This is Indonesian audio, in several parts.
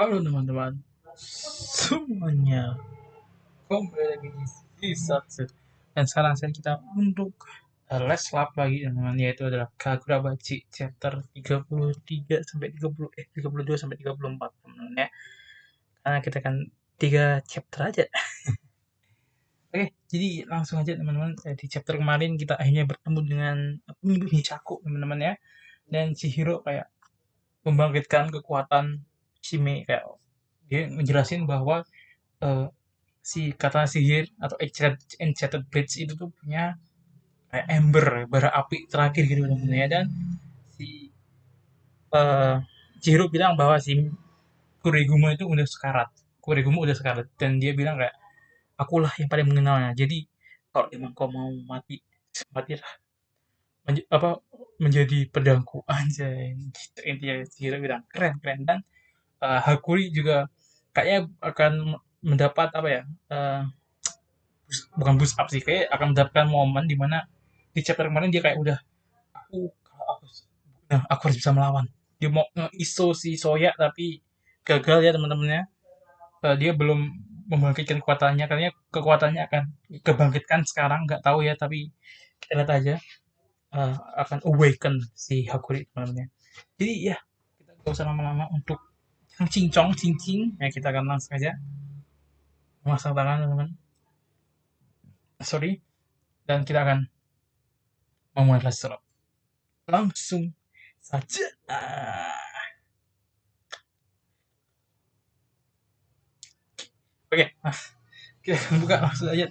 Halo teman-teman semuanya, kembali lagi di Sisatsu. Dan sekarang kita untuk les lab lagi teman-teman, yaitu adalah Kagurabachi chapter 33 sampai 30 32 sampai 34 teman-teman ya. Karena kita kan 3 chapter aja. Oke, jadi langsung aja teman-teman. Di chapter kemarin kita akhirnya bertemu dengan Michaku teman-teman ya. Dan Chihiro kayak membangkitkan kekuatan Shime, kayak dia ngejelasin bahwa eh, si katana sihir atau enchanted blades itu tuh punya kayak ember, bara api terakhir gitu teman-teman ya. Dan si eh Chihiro bilang bahwa si Kurigumo itu udah sekarat. Kurigumo udah sekarat dan dia bilang kayak akulah yang paling mengenalnya. Jadi kalau emang kau mau mati, matilah apa menjadi pedangku aja. Gitu intinya Chihiro bilang keren keren. Dan Hakuri juga kayaknya akan mendapat apa ya, bukan boost up sih, kayak akan mendapatkan momen di mana di chapter kemarin dia kayak udah kalau aku nah, aku harus bisa melawan. Dia mau nge-ISO si Soya tapi gagal ya teman-temannya. Dia belum membangkitkan kekuatannya, karena kekuatannya akan kebangkitkan sekarang nggak tahu ya, tapi kita lihat aja. Akan awaken si Hakuri teman-temannya. Jadi ya kita gak usah lama-lama untuk cincong cincing ya, kita akan langsung aja memasang tangan teman-teman, sorry, dan kita akan memulai restoran langsung saja. Oke, nah, kita akan buka langsung aja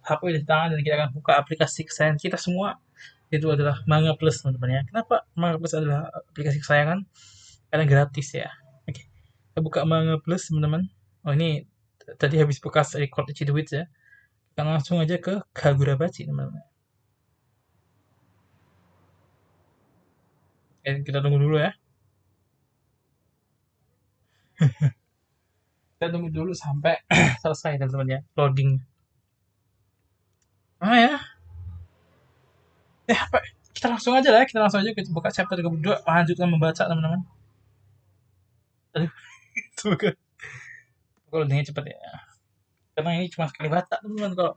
HP di tangan dan kita akan buka aplikasi kesayangan kita semua, itu adalah Manga Plus teman-teman ya. Kenapa Manga Plus adalah aplikasi kesayangan? Karena gratis ya. Oke, kita buka Manga Plus teman-teman. Oh ini tadi habis bekas record Cidwits ya. Kita langsung aja ke Kagurabachi teman-teman. Kita tunggu dulu ya. Kita tunggu dulu sampai selesai teman-teman ya, loading. Ya, apa? Kita langsung aja lah, kita langsung aja kita buka chapter 32, lanjutkan membaca teman-teman. Aduh, semoga kalau loadingnya cepet ya. Karena ini cuma sekali baca teman-teman, kalau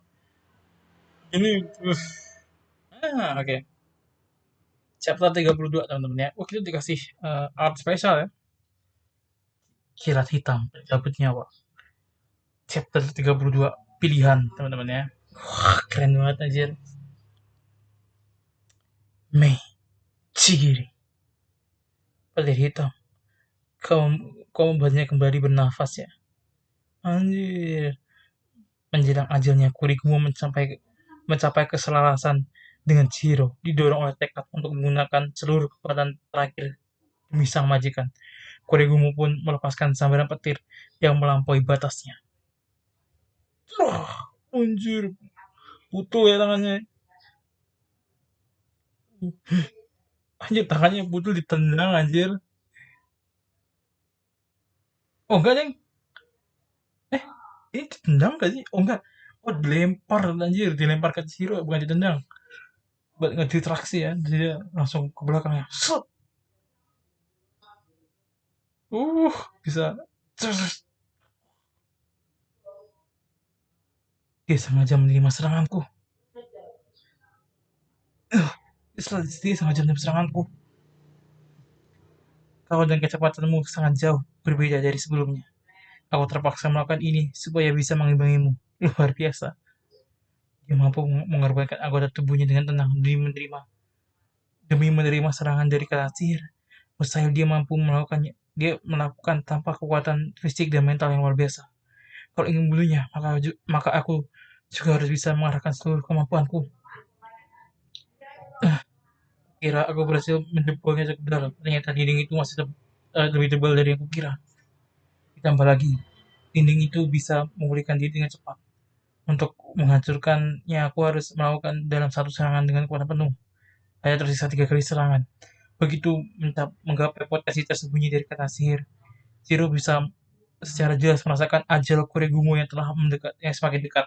ini terus. Oke. Okay. Chapter 32 teman-teman ya. Kita dikasih art spesial ya. Kilat hitam berkabut nyawa. Chapter 32 pilihan teman-teman ya. Wah, keren banget anjir. Mei Chigiri. Petir hitam. Kau kau membuatnya kembali bernafas ya. Anjir. Menjelang ajalnya, Kurikumo mencapai keselarasan dengan Chihiro, didorong oleh tekad untuk menggunakan seluruh kekuatan terakhir demi sang majikan. Kurikumo pun melepaskan sambaran petir yang melampaui batasnya. Anjir, putus ya tangannya. Anjir, tangannya putus ditendang anjir. Oh enggak, Deng. Eh, ini ditendang gak sih? Oh enggak. Oh, dilempar anjir, dilempar ke Chihiro, bukan ditendang. Buat ngedistraksi ya, dia langsung ke belakangnya. Set. Bisa. Dia sengaja menerima seranganku. Dia sengaja menerima seranganku. Kau dan kecepatanmu sangat jauh berbeda dari sebelumnya. Aku terpaksa melakukan ini supaya bisa mengimbangimu. Luar biasa. Dia mampu mengorbankan anggota tubuhnya dengan tenang demi menerima serangan dari kata sihir. Mustahil dia melakukan tanpa kekuatan fisik dan mental yang luar biasa. Kalau ingin membunuhnya, maka aku juga harus bisa mengarahkan seluruh kemampuanku. Kira aku berhasil menjebolnya cukup dalam. Ternyata dinding itu masih lebih tebal dari yang kukira. Ditambah lagi, dinding itu bisa memulihkan diri dengan cepat. Untuk menghancurkannya, aku harus melakukan dalam satu serangan dengan kekuatan penuh. Hanya tersisa 3 kali serangan. Begitu menggapai potensi tersembunyi dari kata sihir, Zero bisa secara jelas merasakan ajal Kuregumo yang telah mendekat, yang semakin dekat.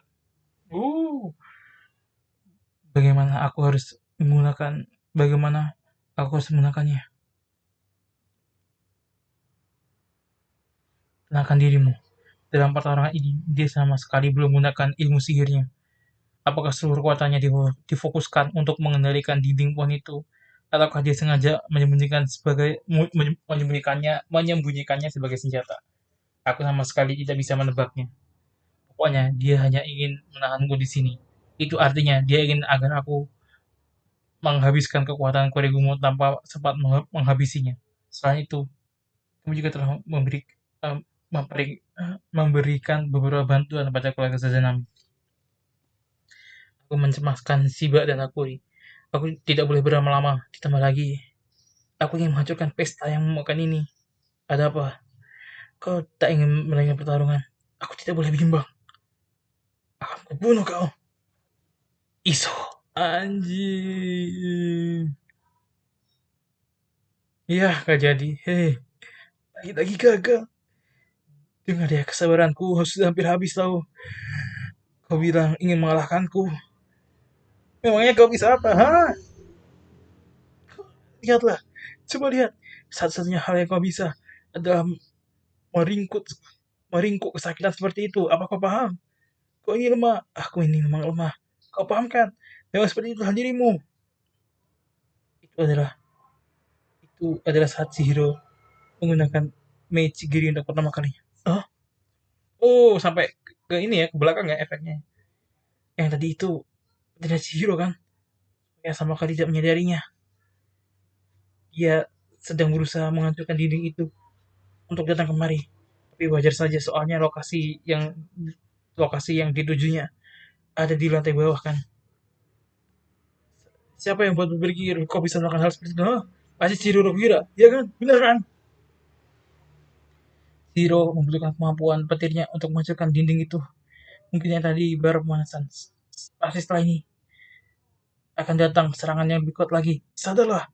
Uh, bagaimana aku harus menggunakan, bagaimana aku harus menggunakannya? Tenangkan dirimu. Dalam pertarungan ini, dia sama sekali belum menggunakan ilmu sihirnya. Apakah seluruh kekuatannya difokuskan untuk mengendalikan dinding pohon itu, ataukah dia sengaja menyembunyikannya sebagai senjata? Aku sama sekali tidak bisa menebaknya. Pokoknya dia hanya ingin menahanku di sini. Itu artinya dia ingin agar aku menghabiskan kekuatan Korigumo tanpa sempat menghabisinya. Selain itu, kamu juga telah memberikan beberapa bantuan pada keluarga Sazanami. Aku mencemaskan Shiba dan Akuri. Aku tidak boleh berlama-lama. Ditambah lagi, aku ingin menghancurkan pesta yang memakan ini. Ada apa? Kau tak ingin melanjutkan pertarungan? Aku tidak boleh bimbang. Akan kubunuh kau. Iso. Anjing. Iya, gak jadi. Hei, lagi-lagi gagal. Dengar ya, kesabaranku sudah hampir habis tahu. Kau bilang ingin mengalahkanku. Memangnya kau bisa apa? Hah? Lihatlah. Coba lihat. Satu-satunya hal yang kau bisa adalah meringkuk meringkuk kesakitan seperti itu. Apa kau paham? Kau ini lemah. Aku ini memang lemah. Kau paham kan? Memang seperti itu dirimu. Itu adalah itu adalah saat Chihiro menggunakan Meichigiri untuk pertama kalinya. Oh, oh sampai ke ini ya, ke belakang ya efeknya. Yang tadi itu tidak Chihiro kan? Ya sama kali tidak menyadarinya. Dia sedang berusaha menghancurkan dinding itu untuk datang kemari. Tapi wajar saja soalnya lokasi yang ditujunya ada di lantai bawah kan. Siapa yang buat berpikir kau bisa melakukan hal seperti itu? Hah? Pasti Chihiro Nobuhira, ya kan? Benar kan? Chihiro membutuhkan kemampuan petirnya untuk menghancurkan dinding itu. Mungkin yang tadi baru pemanasan. Pasti setelah ini akan datang serangan yang lebih kuat lagi. Sadarlah,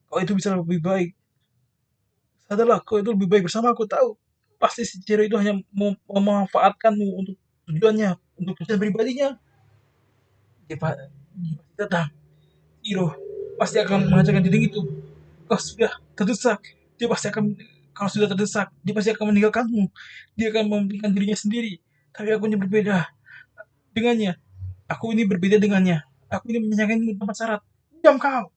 kau itu bisa lebih baik. Sadarlah, kau itu lebih baik bersama aku tahu. Pasti si Chihiro itu hanya memanfaatkanmu untuk tujuannya, untuk tujuan pribadinya. Dia pasti datang. Chihiro pasti akan menghancurkan dinding itu. Kau sudah terdesak. Dia pasti akan Kalau sudah terdesak, dia pasti akan meninggalkanmu. Dia akan mementingkan dirinya sendiri. Tapi aku ini berbeda dengannya. Aku ini berbeda dengannya. Aku ini menyayangimu tanpa syarat. Diam kau.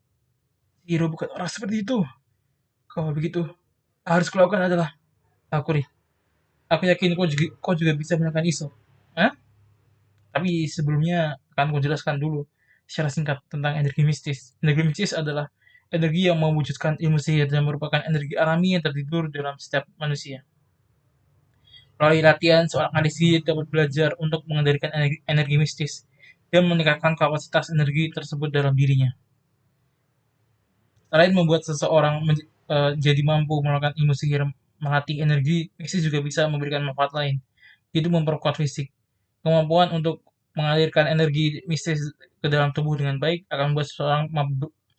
Hero bukan orang seperti itu. Kalau begitu, harus kulakukan adalah aku nih. Aku yakin kau juga bisa menekan Iso. Hah? Tapi sebelumnya akan ku jelaskan dulu secara singkat tentang energi mistis. Energi mistis adalah energi yang mewujudkan ilmu sihir dan merupakan energi alami yang tertidur dalam setiap manusia. Melalui latihan, seorang ahli sihir dapat belajar untuk mengendalikan energi mistis dan meningkatkan kapasitas energi tersebut dalam dirinya. Selain membuat seseorang jadi mampu melakukan ilmu sihir, melatih energi mistis juga bisa memberikan manfaat lain, yaitu memperkuat fisik. Kemampuan untuk mengalirkan energi mistis ke dalam tubuh dengan baik akan membuat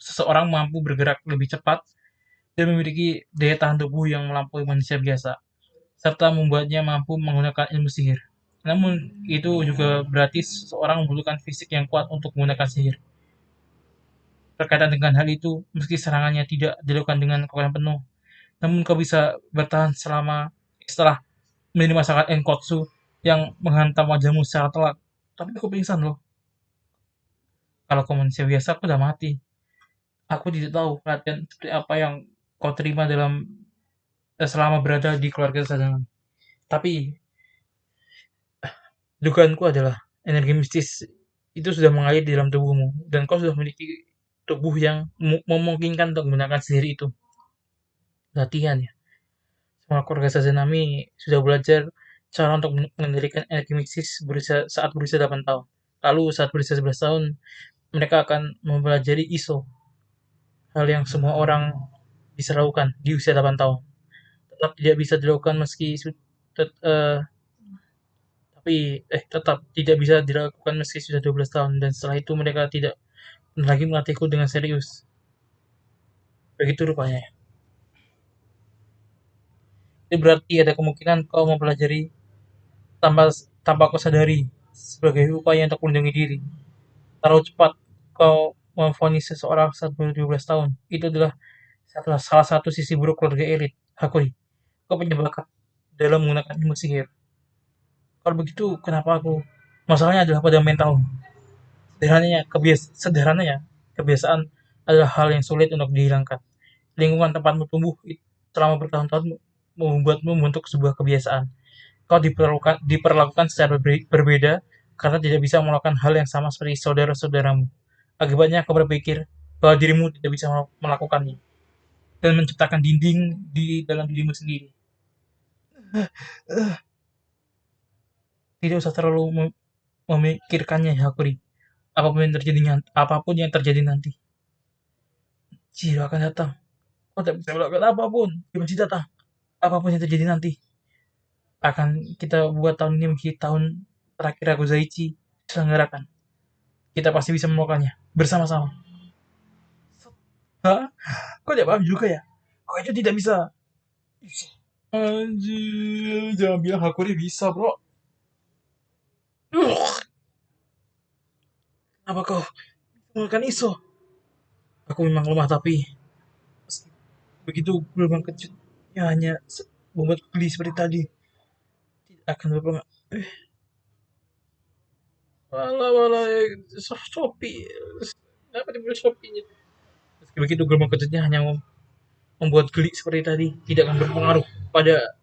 seseorang mampu bergerak lebih cepat dan memiliki daya tahan tubuh yang melampaui manusia biasa, serta membuatnya mampu menggunakan ilmu sihir. Namun, itu juga berarti seseorang membutuhkan fisik yang kuat untuk menggunakan sihir. Berkaitan dengan hal itu, meski serangannya tidak dilakukan dengan kekuatan penuh, namun kau bisa bertahan setelah menerima serangan Enkotsu yang menghantam wajahmu secara telak. Tapi aku pingsan loh. Kalau kau manusia biasa, aku udah mati. Aku tidak tahu pelatihan seperti apa yang kau terima selama berada di keluarga Sadangan. Tapi dugaanku adalah energi mistis itu sudah mengalir di dalam tubuhmu dan kau sudah memiliki tubuh yang memungkinkan untuk menggunakan sihir itu. Latihan ya. Semua keluarga Sazanami sudah belajar cara untuk mengendalikan energi mistis saat berusia 8 tahun. Lalu saat berusia 11 tahun, mereka akan mempelajari ISO, hal yang semua orang bisa lakukan di usia 8 tahun. Tetap tidak bisa dilakukan tetap tidak bisa dilakukan meski sudah 12 tahun dan setelah itu mereka tidak lagi melatihku dengan serius. Begitu rupanya. Itu berarti ada kemungkinan kau mempelajari tanpa tanpa kau sadari sebagai upaya untuk melindungi diri. Terlalu cepat kau memvonis seseorang saat berusia 12 tahun. Itu adalah salah satu sisi buruk keluarga elit. Hakuri. Kau punya bakat dalam menggunakan ilmu sihir. Kalau begitu, kenapa aku? Masalahnya adalah pada mental. Sederhananya, kebiasaan adalah hal yang sulit untuk dihilangkan. Lingkungan tempatmu tumbuh selama bertahun-tahun membuatmu membentuk sebuah kebiasaan. Kau diperlakukan secara berbeda karena tidak bisa melakukan hal yang sama seperti saudara-saudaramu. Akibatnya kau berpikir bahwa dirimu tidak bisa melakukannya dan menciptakan dinding di dalam dirimu sendiri. Tidak usah terlalu memikirkannya, Hakuri. Apapun yang terjadi nanti, Jiro akan datang. Kau tidak bisa melakukan apapun. Dia pasti datang. Apapun yang terjadi nanti, akan kita buat tahun ini menjadi tahun terakhir aku Zaichi diselenggarakan. Kita pasti bisa melakukannya bersama-sama. Hah? Kau tidak paham juga ya? Kau itu tidak bisa. Anjir, jangan bilang Hakuri bisa, bro. Kenapa kau menggunakan ISO? Aku memang lemah, tapi begitu gelombang kejut yang hanya membuat geli seperti tadi tidak akan berpengaruh. Walah, walah, Shopee. Kenapa dibilang Shopee-nya? Meski begitu, gelombang kejutnya hanya membuat geli seperti tadi, tidak akan berpengaruh pada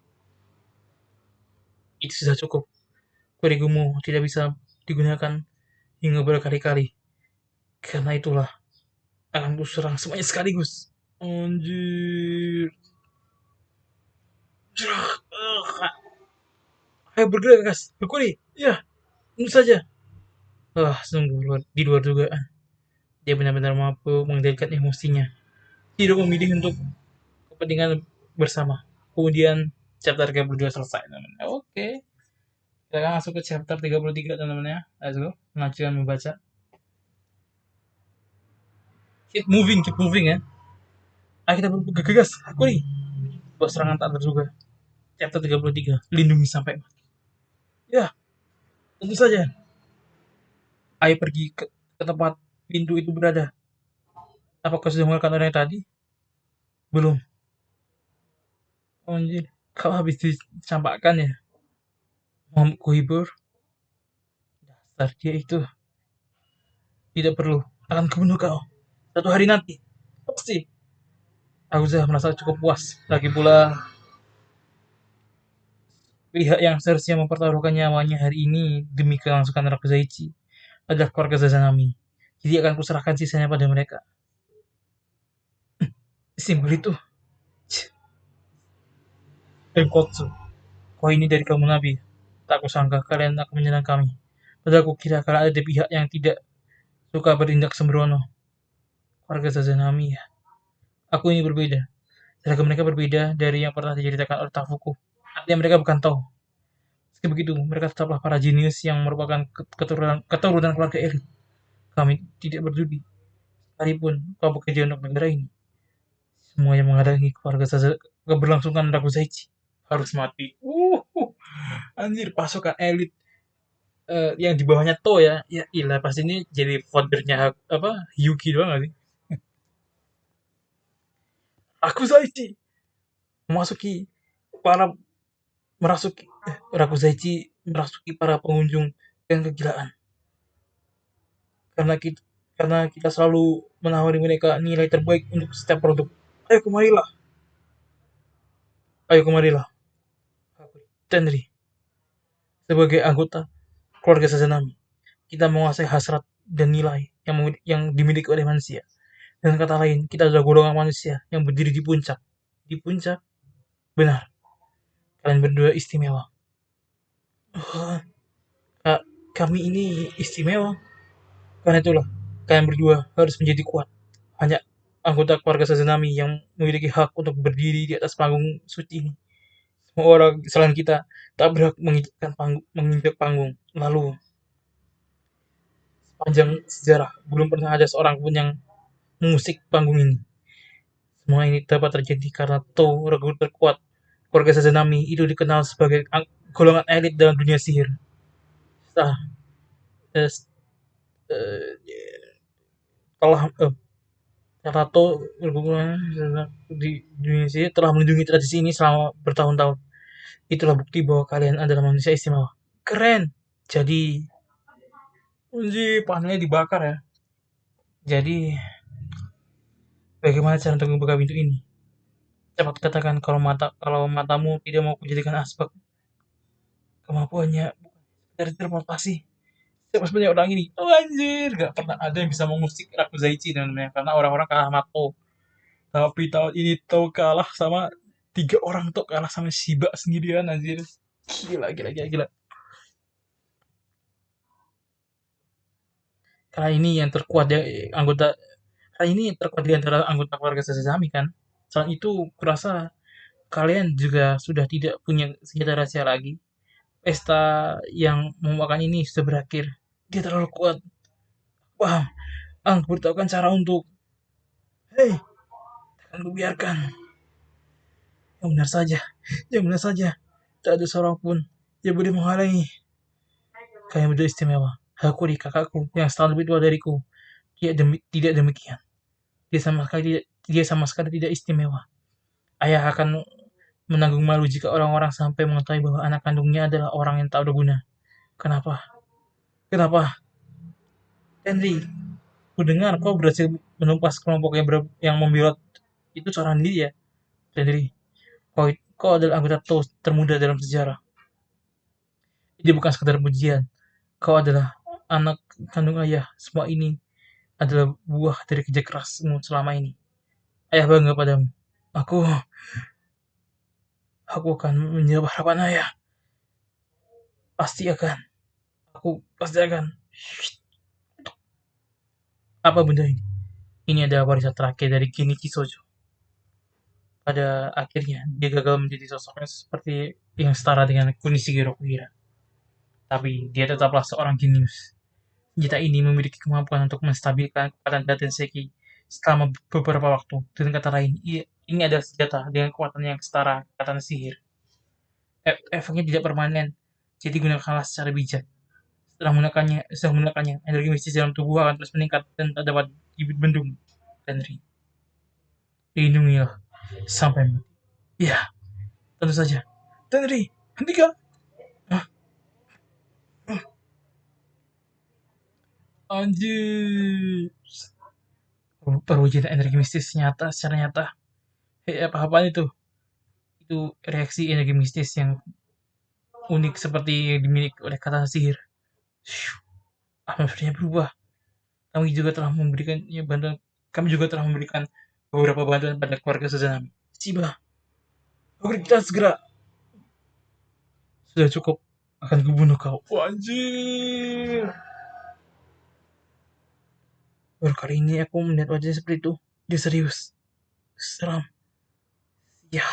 itu. Sudah cukup. Kurigumu tidak bisa digunakan hingga berkali-kali. Karena itulah akan kuserang semuanya sekaligus. Anjir. Ayo bergerak, guys. Hakuri. Ya, tentu saja. Sungguh di luar dugaan. Dia benar-benar mampu mengendalikan emosinya. Tidak memilih untuk kepentingan bersama. Kemudian chapter 32 selesai, teman-teman. Oke. Kita akan masuk ke chapter 33, teman-teman ya. Let's go. Lanjutkan membaca. Keep moving ya. Ayo kita bergegas. Hakuri. Buat serangan tak terduga. Chapter 33. Lindungi sampai mati. Ya, tentu saja. Ayo pergi ke tempat pintu itu berada. Apakah sudah melakukan orang yang tadi? Belum. Anjir, kau habis dicampakkan ya? Mau kuhibur? Dasar dia itu. Tidak perlu. Akan kubunuh kau. Satu hari nanti. Pasti. Aku sudah merasa cukup puas. Lagi pula, pihak yang seharusnya mempertaruhkan nyawanya hari ini demi kelangsungan Rakuzaichi adalah keluarga Sazanami. Jadi akan kuserahkan sisanya pada mereka. Simpel itu. Tenkotsu. Kau ini dari kaum Nabi. Tak kusangka kalian akan menyerang kami. Padahal aku kira kalau ada pihak yang tidak suka bertindak sembrono. Keluarga Sazanami ya. Aku ini berbeda. Seragam mereka berbeda dari yang pernah diceritakan oleh Tafuku. Artinya mereka bukan tahu. Meski begitu, mereka tetaplah para jenius yang merupakan keturunan keluarga elit. Kami tidak peduli. Sekalipun kau bekerja untuk negara ini, semuanya menghalangi keberlangsungan Rakuzaichi. Harus mati. Anjir, pasukan elit yang di bawahnya To ya. Ya ilah, pasti ini jadi foundernya apa Yuki doang gak sih? Rakuzaichi memasuki para merasuki Rakuzaichi merasuki para pengunjung dengan kegilaan. Karena kita selalu menawari mereka nilai terbaik untuk setiap produk. Ayo kemarilah, ayo kemarilah. Tenri, sebagai anggota keluarga Sazanami, kita menguasai hasrat dan nilai yang dimiliki oleh manusia. Dengan kata lain, kita adalah golongan manusia yang berdiri di puncak. Di puncak, benar. Kalian berdua istimewa. Oh, kami ini istimewa. Karena itulah, kalian berdua harus menjadi kuat. Hanya anggota keluarga Sazanami yang memiliki hak untuk berdiri di atas panggung suci ini. Semua orang selain kita tak berhak menginjak panggung. Lalu, sepanjang sejarah, belum pernah ada seorang pun yang mengusik panggung ini. Semua ini dapat terjadi karena To, regu terkuat keluarga Sazanami, itu dikenal sebagai golongan elit dalam dunia sihir. Setelah eh, eh, telah Tato berhubungan di Indonesia telah melindungi tradisi ini selama bertahun-tahun. Itulah bukti bahwa kalian adalah manusia istimewa. Keren. Jadi, panelnya dibakar ya. Jadi, bagaimana cara untuk membuka pintu ini? Cepat katakan kalau matamu tidak mau kujadikan asbak. Kemampuannya dari teleportasi. Siapa sebenarnya orang ini? Oh, anjir, gak pernah ada yang bisa mengusik Rakuzaichi namanya karena orang-orang kalah Mato. Tapi tahun ini tuh kalah sama 3 orang tuh kalah sama Shiba sendirian anjir. Gila, gila, gila, gila. Karena ini yang terkuat ya anggota karena ini terkuat di antara anggota keluarga Sasami kan. Selain itu, kurasa kalian juga sudah tidak punya senjata rahasia lagi. Pesta yang memakan ini sudah berakhir. Dia terlalu kuat. Wah, Ang beritahukan cara untuk hei, akan kubiarkan. Yang benar saja, yang benar saja. Tak ada seorang pun yang boleh menghalangi. Kalian berdua istimewa. Hakuri kakakku yang selalu lebih tua dariku. Tidak demikian. Dia sama sekali tidak istimewa. Ayah akan menanggung malu jika orang-orang sampai mengetahui bahwa anak kandungnya adalah orang yang tak berguna. Kenapa? Kenapa? Henry, ku dengar kau berhasil menumpas kelompok yang membela itu seorang diri ya. Henry, kau adalah anggota termuda dalam sejarah. Ini bukan sekedar pujian. Kau adalah anak kandung ayah. Semua ini adalah buah dari kerja kerasmu selama ini. Ayah bangga padamu. Aku aku akan menjawab harapan ayah. Pasti akan. Aku pasti akan. Apa benda ini? Ini adalah warisan terakhir dari Genichi Sojo. Pada akhirnya, dia gagal menjadi sosok yang seperti yang setara dengan Kunishige Rokuhira. Tapi dia tetaplah seorang jenius. Senjata ini memiliki kemampuan untuk menstabilkan kekuatan Daten Seki selama beberapa waktu. Dengan kata lain, ini adalah senjata dengan kekuatan yang setara kekuatan sihir. Efeknya tidak permanen, jadi gunakanlah secara bijak. Setelah menggunakannya, energi mistis dalam tubuh akan terus meningkat dan tak dapat dibendung. Henry, lindungilah sampai mati. Ya, tentu saja. Henry, hentikan. Ah, ah, anjir. Perwujudan energi mistis secara nyata. Apa-apaan itu? Itu reaksi energi mistis yang unik seperti yang dimiliki oleh kata sihir. Atmosfernya berubah. Kami juga telah memberikan bantuan. Kami juga telah memberikan beberapa bantuan pada keluarga Sazanami. Ciba, oke kita segera. Sudah cukup. Akan kubunuh kau. Anjir. Baru kali ini aku melihat wajahnya seperti itu. Dia serius. Seram. Ya.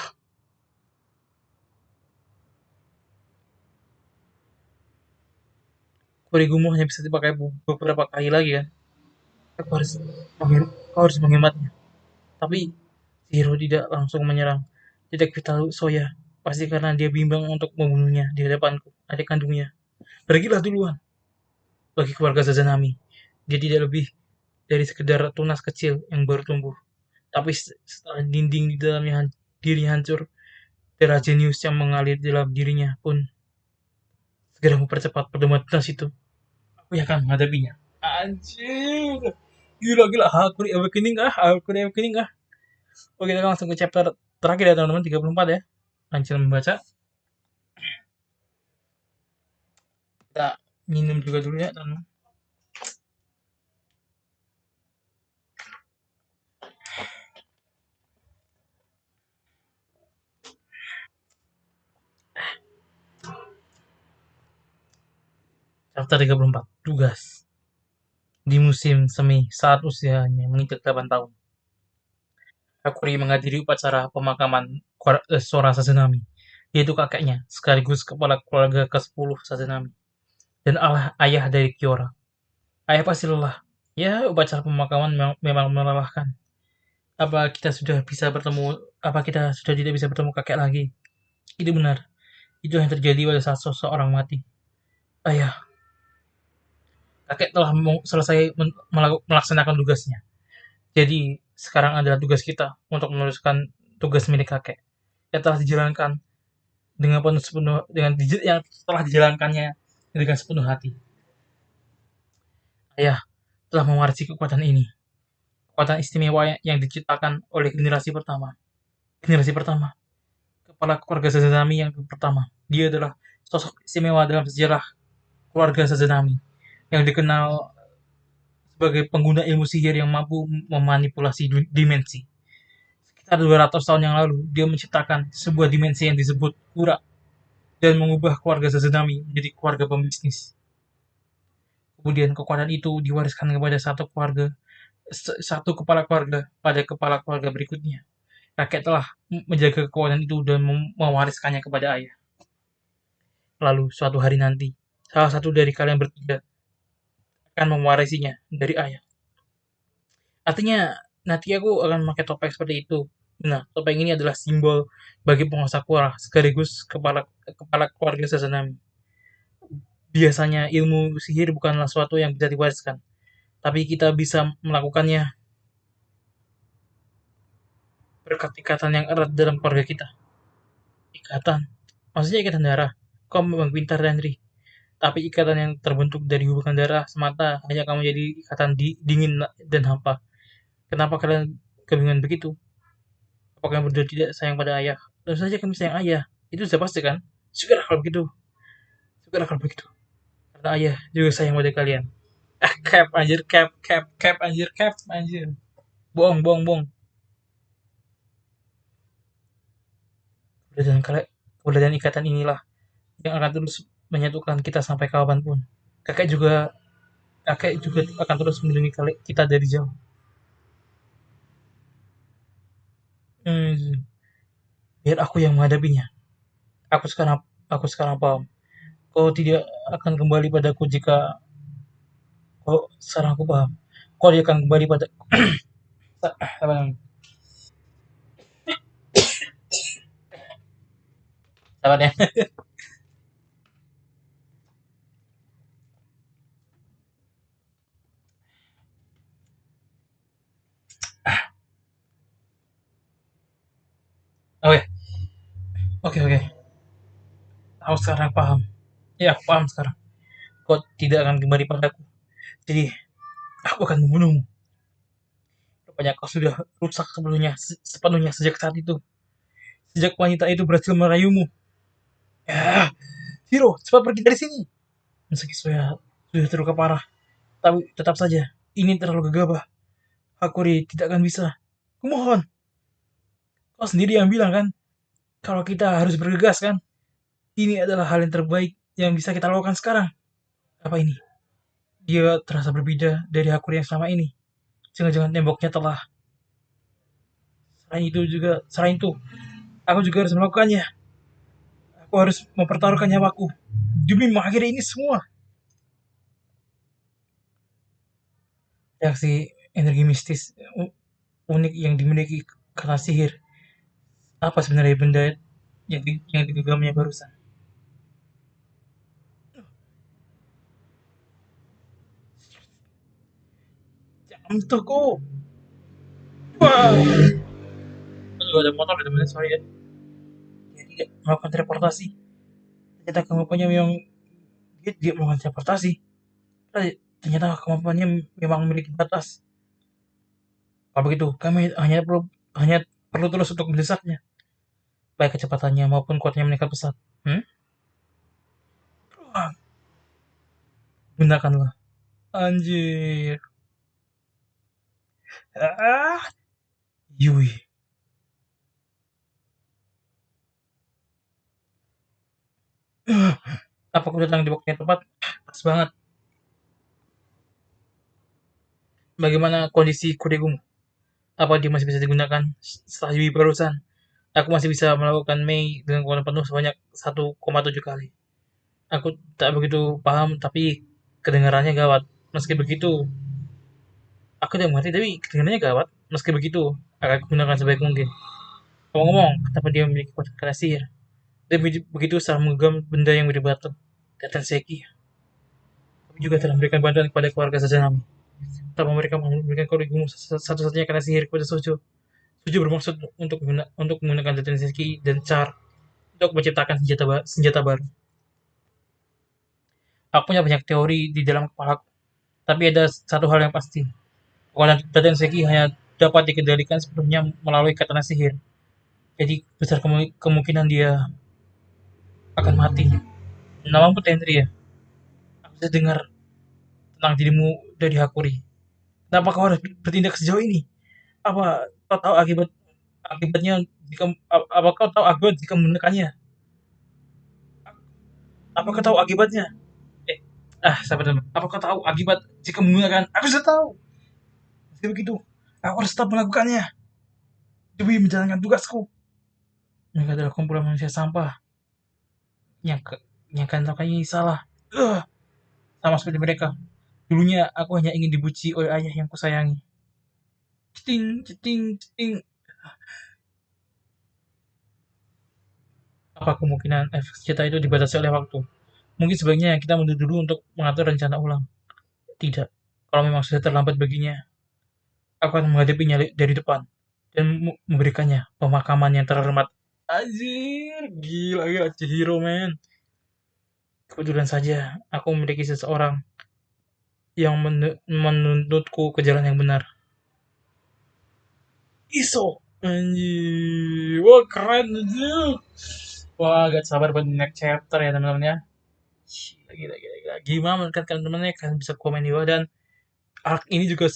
Korigumu hanya bisa dipakai beberapa kali lagi kan. Aku harus, kau harus menghematnya. Tapi Zero tidak langsung menyerang Detektif Soya. Pasti karena dia bimbang untuk membunuhnya di hadapanku, adik kandungnya. Pergilah duluan. Bagi keluarga Sazanami, dia tidak lebih dari sekedar tunas kecil yang baru tumbuh. Tapi setelah dinding di dalamnya diri hancur, darah jenius yang mengalir di dalam dirinya pun segera mempercepat pertemuan tunas itu. Aku yang akan menghadapinya. Anjir. Gila, gila. Hakuri Awakening ah. Oke, kita langsung ke chapter terakhir ya teman-teman, 34 ya. Lanjut membaca. Kita minum juga dulu ya teman-teman. Chapter 34, tugas. Di musim semi saat usianya menginjak 8 tahun. Hakuri menghadiri upacara pemakaman Sora Sazanami, yaitu kakeknya, sekaligus kepala keluarga ke-10 Sazanami, dan ayah dari Kiora. Ayah pasti lelah. Ya, upacara pemakaman memang melelahkan. Apa kita sudah tidak bisa bertemu kakek lagi? Itu benar. Itu yang terjadi pada saat seseorang mati. Ayah, kakek telah selesai melaksanakan tugasnya. Jadi, Sekarang adalah tugas kita untuk meneruskan tugas milik kakek yang telah dijalankan dengan penuh sepenuh yang telah dijalankannya dengan sepenuh hati. Ayah telah mewarisi kekuatan ini, kekuatan istimewa yang diciptakan oleh generasi pertama. Generasi pertama, kepala keluarga Sazanami yang pertama. Dia adalah sosok istimewa dalam sejarah keluarga Sazanami yang dikenal sebagai pengguna ilmu sihir yang mampu memanipulasi dimensi. Sekitar 200 tahun yang lalu, dia menciptakan sebuah dimensi yang disebut Kura dan mengubah keluarga Sazanami menjadi keluarga pembisnis. Kemudian kekuatan itu diwariskan kepada satu kepala keluarga pada kepala keluarga berikutnya. Kakek telah menjaga kekuatan itu dan mewariskannya kepada ayah. Lalu suatu hari nanti, salah satu dari kalian bertiga akan mewarisinya dari ayah. Artinya nanti aku akan memakai topeng seperti itu. Nah, topeng ini adalah simbol bagi penguasa Quora sekaligus kepala kepala keluarga Sazanami. Biasanya ilmu sihir bukanlah sesuatu yang bisa diwariskan, tapi kita bisa melakukannya berkat ikatan yang erat dalam keluarga kita. Ikatan, maksudnya ikatan darah. Kau memang pintar, Dandri. Tapi ikatan yang terbentuk dari hubungan darah semata hanya kamu jadi ikatan dingin dan hampa. Kenapa kalian kebingungan begitu? Apakah kalian berdua tidak sayang pada ayah? Tentu saja kami sayang ayah. Itu sudah pasti kan? Syukurlah kalau begitu. Syukurlah kalau begitu. Karena ayah juga sayang pada kalian. Ah, cap anjir, cap anjir, cap anjir. Bohong, bohong, bohong. Keberadaan ikatan inilah yang akan terus menyatukan kita sampai kapanpun. Kakek juga kakek juga akan terus melindungi kita dari jauh. Hmm, biar aku yang menghadapinya. Aku sekarang aku sekarang paham. Kau tidak akan kembali padaku jika kau sekarang aku paham. Kau dia akan kembali pada apa namanya? Sabar ya. Oke, oke. Aku sekarang paham. Ya, aku paham sekarang. Kau tidak akan kembali padaku. Jadi, aku akan membunuhmu. Rupanya kau sudah rusak sepenuhnya sejak saat itu. Sejak wanita itu berhasil merayumu. Ya, Hiro, cepat pergi dari sini. Meski sudah terluka parah, tapi tetap saja, ini terlalu gegabah. Hakuri tidak akan bisa. Kumohon, kau sendiri yang bilang kan, kalau kita harus bergegas kan. Ini adalah hal yang terbaik yang bisa kita lakukan sekarang. Apa ini? Dia terasa berbeda dari Hakuri yang selama ini. Jangan-jangan temboknya telah. Selain itu, aku juga harus melakukannya. Aku harus mempertaruhkan nyawaku demi mengakhiri ini semua. Reaksi energi mistis unik yang dimiliki karena sihir. Apa sebenarnya benda yang digenggamnya barusan? Jangan tuh kok. Wah, aduh, ada motor di depannya, sorry ya. Dia tidak melakukan teleportasi. Ternyata kemampuannya memang dia melakukan teleportasi. Ternyata kemampuannya memang memiliki batas. Kalau begitu, kami hanya perlu terus untuk mendesaknya, baik kecepatannya maupun kuatnya meningkat pesat. Hmm? Wah, gunakanlah. Anjir. Ah, Yui. Apa aku datang di waktu yang tepat? Pas banget. Bagaimana kondisi kudegumu? Apa dia masih bisa digunakan setelah Yui barusan? Aku masih bisa melakukan Mei dengan kekuatan penuh sebanyak 1,7 kali. Aku tak begitu paham, tapi kedengarannya gawat. Meski begitu, aku tidak mengerti, tapi kedengarannya gawat. Meski begitu, akan gunakan sebaik mungkin. Ngomong-ngomong, kenapa dia memiliki kekuatan kena sihir? Dia begitu usaha menggenggam benda yang mirip batu. Kata Seki, kami juga telah memberikan bantuan kepada keluarga Sazanami. Tanpa mereka mau memberikan Korigumu satu-satunya karena sihir kepada Sojo. Sojo bermaksud untuk menggunakan Tenseki dan Char untuk menciptakan senjata baru. Aku punya banyak teori di dalam kepalaku, tapi ada satu hal yang pasti. Kekuatan Tenseki hanya dapat dikendalikan sepenuhnya melalui katana sihir. Jadi besar kemungkinan dia akan mati. Namamu Tendri ya? Aku bisa dengar tentang dirimu dari Hakuri. Kenapa kau harus bertindak sejauh ini? Apa kau tahu akibatnya jika apa kau tahu akibat jika menekannya? Apa kau tahu akibatnya? Eh, sabar teman. Apa kau tahu akibat jika menggunakan? Aku sudah tahu. Meski begitu, aku harus tetap melakukannya demi menjalankan tugasku. Mereka adalah kumpulan manusia sampah yang yang akan melakukan ini salah. Sama seperti mereka. Dulunya aku hanya ingin dipuji oleh ayah yang kusayangi. Ceting, ceting, ceting. Apa kemungkinan efek senjata itu dibatasi oleh waktu? Mungkin sebaiknya kita mundur dulu untuk mengatur rencana ulang. Tidak. Kalau memang sudah terlambat baginya, aku akan menghadapinya dari depan dan memberikannya pemakaman yang terhormat. Anjir, gila gila Chihiro men. Kebetulan saja aku memiliki seseorang yang menuntutku ke jalan yang benar. Iso. Anjir, wah keren anjir. Wah, gak sabar buat next chapter ya teman-teman ya. Gila, gila, gila, gila. Gimana menurut teman-teman ya? Kalian bisa komen di bawah dan arc ini juga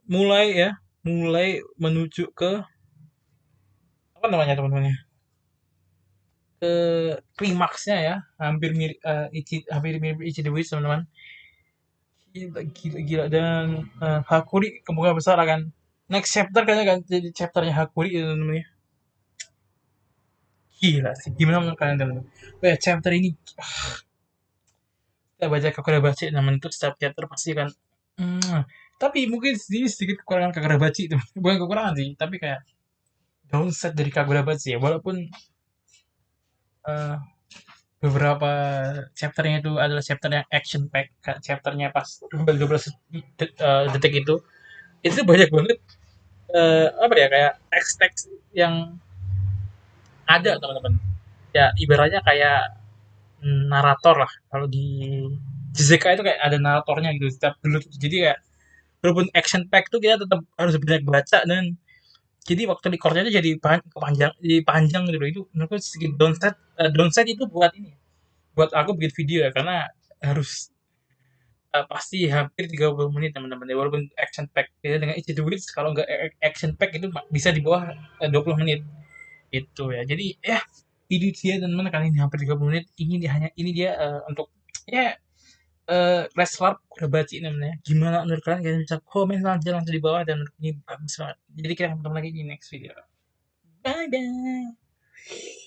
mulai ya, mulai menuju ke apa namanya teman-teman ya? Ke klimaksnya ya, hampir mirip Ichi the Witch teman-teman. Gila, gila, gila. Dan Hakuri kemungkinan besar akan next chapter kayaknya kan jadi chapternya Hakuri ya teman-teman ya. Gila sih, gimana menurut kalian teman-teman? Oh ya, chapter ini kita baca Kakurabachi namanya itu setiap chapter pasti kan tapi mungkin ini sedikit kekurangan Kakurabachi itu bukan kekurangan sih tapi kayak downside dari Kakurabachi ya walaupun eh, beberapa chapternya itu adalah chapter yang action pack kayak chapternya pas 12 detik itu banyak banget apa ya kayak teks-teks yang ada teman-teman ya ibaratnya kayak narator lah kalau di JZK itu kayak ada naratornya gitu setiap dulu jadi kayak walaupun action pack tuh kita tetap harus banyak baca dan jadi waktu recordnya itu jadi panjang gitu loh itu menurutku sedikit downside itu buat ini buat aku bikin video ya karena harus pasti hampir 30 menit teman-teman ya walaupun action pack beda dengan It's the Witch kalau nggak action pack itu bisa di bawah 20 menit itu ya jadi ya video dia teman-teman kali ini hampir 30 menit ini dia untuk ya Leslar udah baca namanya gimana menurut kalian kalian bisa komen langsung di bawah dan ini bagus banget jadi kita ketemu lagi di next video bye bye